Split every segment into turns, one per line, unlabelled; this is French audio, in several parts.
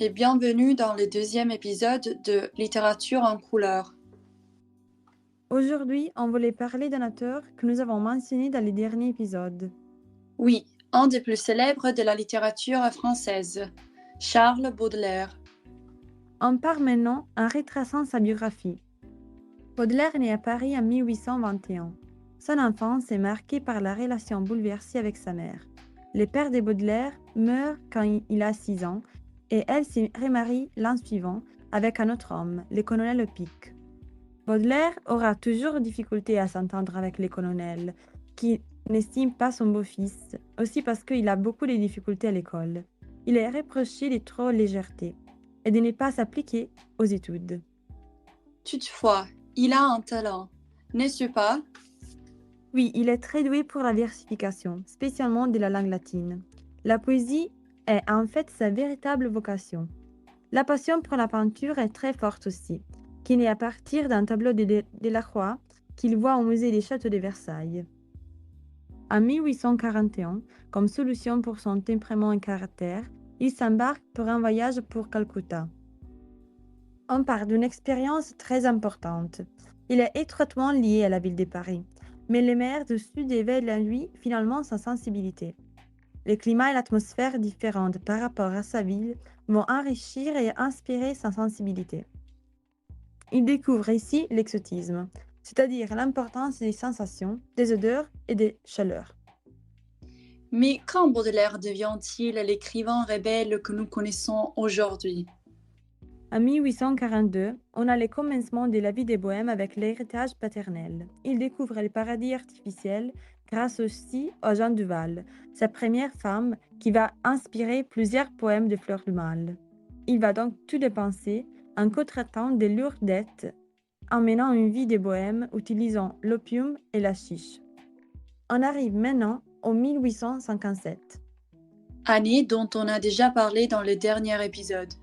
et bienvenue dans le deuxième épisode de Littérature en couleur.
Aujourd'hui, on voulait parler d'un auteur que nous avons mentionné dans les derniers épisodes.
Oui, un des plus célèbres de la littérature française, Charles Baudelaire.
On part maintenant en retraçant sa biographie. Baudelaire est né à Paris en 1821. Son enfance est marquée par la relation bouleversée avec sa mère. Le père de Baudelaire meurt quand il a 6 ans et elle se remarie l'an suivant avec un autre homme, le colonel Pic. Baudelaire aura toujours difficulté à s'entendre avec le colonel, qui n'estime pas son beau-fils, aussi parce qu'il a beaucoup de difficultés à l'école. Il est reproché de trop légèreté et de ne pas s'appliquer aux études.
Toutefois, il a un talent, n'est-ce pas?
Oui, il est très doué pour la versification, spécialement de la langue latine. La poésie est en fait sa véritable vocation. La passion pour la peinture est très forte aussi, qui naît à partir d'un tableau de Delacroix qu'il voit au musée des Châteaux de Versailles. En 1841, comme solution pour son tempérament et caractère, il s'embarque pour un voyage pour Calcutta. On part d'une expérience très importante. Il est étroitement lié à la ville de Paris, mais les mers du Sud éveillent en lui finalement sa sensibilité. Le climat et l'atmosphère différentes par rapport à sa ville vont enrichir et inspirer sa sensibilité. Il découvre ici l'exotisme, c'est-à-dire l'importance des sensations, des odeurs et des chaleurs.
Mais quand Baudelaire devient-il l'écrivain rebelle que nous connaissons aujourd'hui?
En 1842, on a le commencement de la vie des Bohèmes avec l'héritage paternel. Il découvre le paradis artificiel grâce aussi à Jeanne Duval, sa première femme qui va inspirer plusieurs poèmes de Fleur du Mal. Il va donc tout dépenser en contractant de lourdes dettes, en menant une vie de bohème utilisant l'opium et la chiche. On arrive maintenant en 1857.
Année dont on a déjà parlé dans le dernier épisode.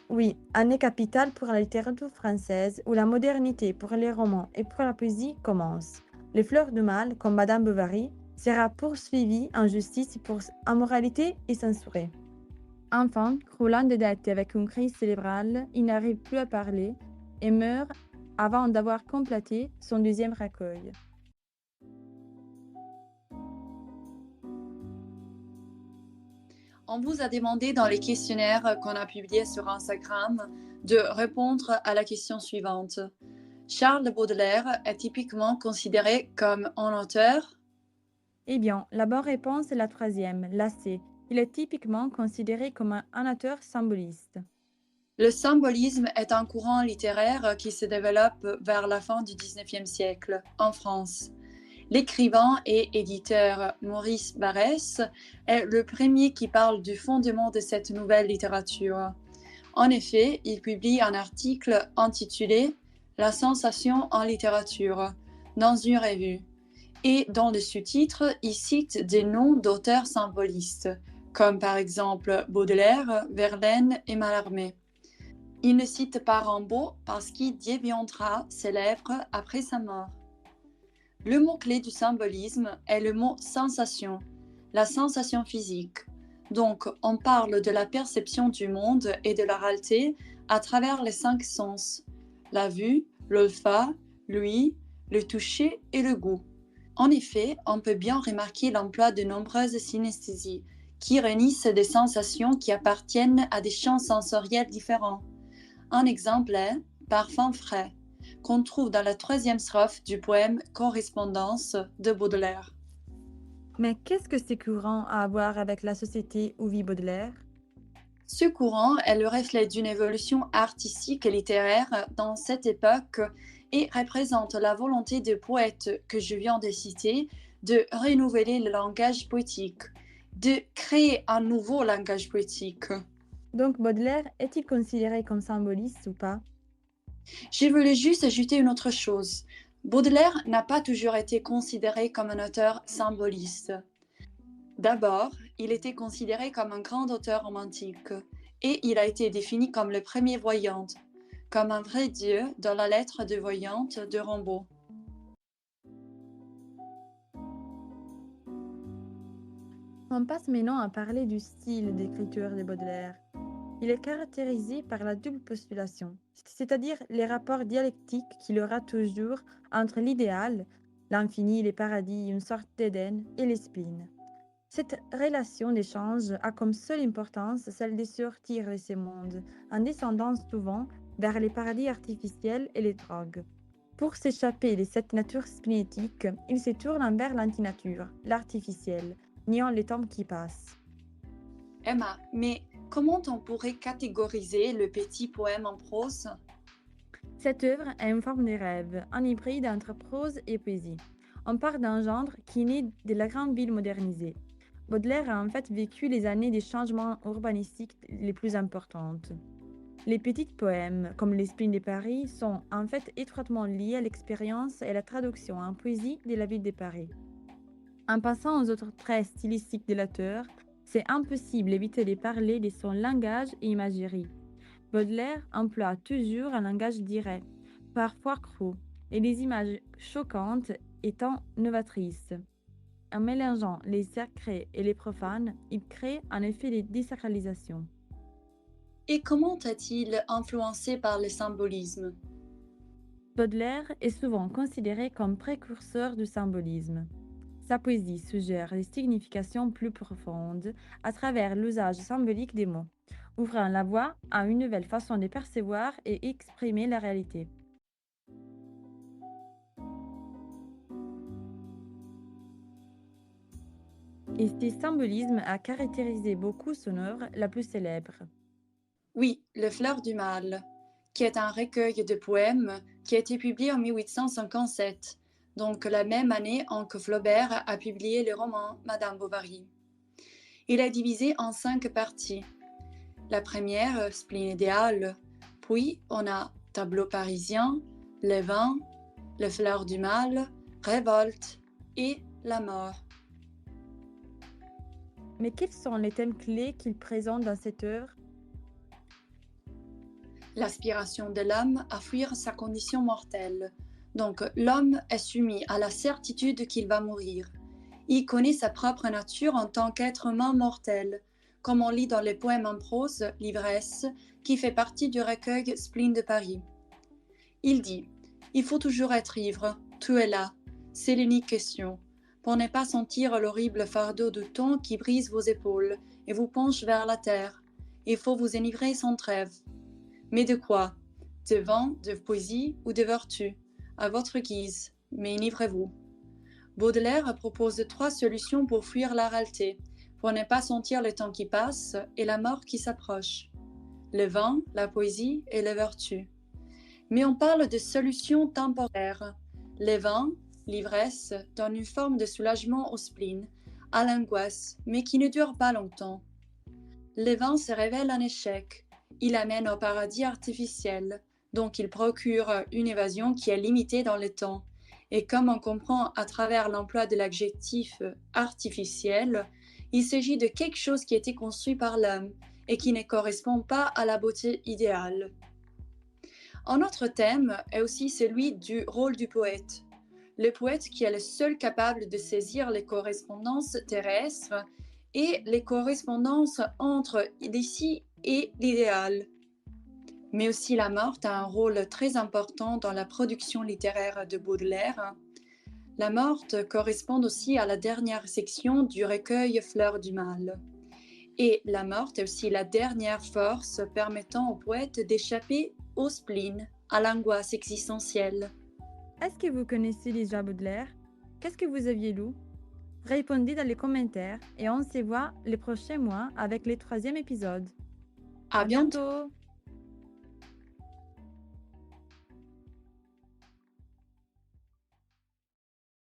Oui, année capitale pour la littérature française où la modernité pour les romans et pour la poésie commence. Les fleurs du mal, comme Madame Bovary, sera poursuivie en justice pour immoralité et censurée. Enfin, croulant de dettes avec une crise cérébrale, il n'arrive plus à parler et meurt avant d'avoir complété son deuxième recueil.
On vous a demandé dans les questionnaires qu'on a publiés sur Instagram de répondre à la question suivante. Charles Baudelaire est typiquement considéré comme un auteur?
Eh bien, la bonne réponse est la troisième, la C. Il est typiquement considéré comme un auteur symboliste.
Le symbolisme est un courant littéraire qui se développe vers la fin du XIXe siècle en France. L'écrivain et éditeur Maurice Barrès est le premier qui parle du fondement de cette nouvelle littérature. En effet, il publie un article intitulé La sensation en littérature dans une revue. Et dans le sous-titre, il cite des noms d'auteurs symbolistes, comme par exemple Baudelaire, Verlaine et Mallarmé. Il ne cite pas Rimbaud parce qu'il deviendra célèbre après sa mort. Le mot-clé du symbolisme est le mot sensation, la sensation physique. Donc, on parle de la perception du monde et de la réalité à travers les 5 sens, la vue, l'olfact, l'ouïe, le toucher et le goût. En effet, on peut bien remarquer l'emploi de nombreuses synesthésies qui réunissent des sensations qui appartiennent à des champs sensoriels différents. Un exemple est Parfum frais, qu'on trouve dans la 3e strophe du poème Correspondance de Baudelaire.
Mais qu'est-ce que c'est courant à avoir avec la société où vit Baudelaire?
Ce courant est le reflet d'une évolution artistique et littéraire dans cette époque et représente la volonté des poètes que je viens de citer de renouveler le langage poétique, de créer un nouveau langage poétique.
Donc Baudelaire est-il considéré comme symboliste ou pas?
Je voulais juste ajouter une autre chose. Baudelaire n'a pas toujours été considéré comme un auteur symboliste. D'abord, il était considéré comme un grand auteur romantique, et il a été défini comme le premier voyant, comme un vrai dieu dans la lettre de voyante de Rimbaud.
On passe maintenant à parler du style d'écriture de Baudelaire. Il est caractérisé par la double postulation, c'est-à-dire les rapports dialectiques qu'il aura toujours entre l'idéal, l'infini, les paradis, une sorte d'Éden, et les spleens. Cette relation d'échange a comme seule importance celle de sortir de ces mondes, en descendant souvent vers les paradis artificiels et les drogues. Pour s'échapper de cette nature splénétique, il se tourne vers l'antinature, l'artificiel, niant les temps qui passent.
Emma, mais comment on pourrait catégoriser le petit poème en prose?
Cette œuvre est une forme de rêve, un hybride entre prose et poésie. On part d'un genre qui naît de la grande ville modernisée. Baudelaire a en fait vécu les années des changements urbanistiques les plus importantes. Les petits poèmes, comme les spleens de Paris, sont en fait étroitement liés à l'expérience et à la traduction en poésie de la ville de Paris. En passant aux autres traits stylistiques de l'auteur, c'est impossible d'éviter de parler de son langage et imagerie. Baudelaire emploie toujours un langage direct, parfois cru, et des images choquantes étant novatrices. En mélangeant les sacrés et les profanes, il crée un effet de désacralisation.
Et comment est-il influencé par le symbolisme?
Baudelaire est souvent considéré comme précurseur du symbolisme. Sa poésie suggère des significations plus profondes à travers l'usage symbolique des mots, ouvrant la voie à une nouvelle façon de percevoir et exprimer la réalité. Et ce symbolisme a caractérisé beaucoup son œuvre la plus célèbre.
Oui, Le Fleur du Mal, qui est un recueil de poèmes qui a été publié en 1857, donc la même année en que Flaubert a publié le roman Madame Bovary. Il est divisé en 5 parties. La première, Spleen idéal, puis on a Tableau parisien, Le vin, Le Fleur du Mal, Révolte et La mort.
Mais quels sont les thèmes clés qu'il présente dans cette œuvre?
L'aspiration de l'homme à fuir sa condition mortelle. Donc l'homme est soumis à la certitude qu'il va mourir. Il connaît sa propre nature en tant qu'être humain mortel, comme on lit dans les poèmes en prose, L'ivresse, qui fait partie du recueil Spleen de Paris. Il dit « Il faut toujours être ivre, tout est là, c'est l'unique question, pour ne pas sentir l'horrible fardeau du temps qui brise vos épaules et vous penche vers la terre. Il faut vous enivrer sans trêve. Mais de quoi? De vin, de poésie ou de vertu? À votre guise, mais enivrez-vous. » Baudelaire propose 3 solutions pour fuir la réalité, pour ne pas sentir le temps qui passe et la mort qui s'approche. Le vin, la poésie et la vertu. Mais on parle de solutions temporaires. Le vin, l'ivresse, donne une forme de soulagement au spleen, à l'angoisse, mais qui ne dure pas longtemps. Le vin se révèle un échec. Il amène au paradis artificiel, donc il procure une évasion qui est limitée dans le temps. Et comme on comprend à travers l'emploi de l'adjectif artificiel, il s'agit de quelque chose qui a été construit par l'homme et qui ne correspond pas à la beauté idéale. Un autre thème est aussi celui du rôle du poète. Le poète qui est le seul capable de saisir les correspondances terrestres et les correspondances entre l'ici et l'idéal. Mais aussi la mort a un rôle très important dans la production littéraire de Baudelaire. La mort correspond aussi à la dernière section du recueil Fleurs du Mal. Et la mort est aussi la dernière force permettant au poète d'échapper au spleen, à l'angoisse existentielle.
Est-ce que vous connaissez déjà Baudelaire? Qu'est-ce que vous aviez lu? Répondez dans les commentaires et on se voit les prochains mois avec le 3e épisode.
À
À
bientôt!
bientôt!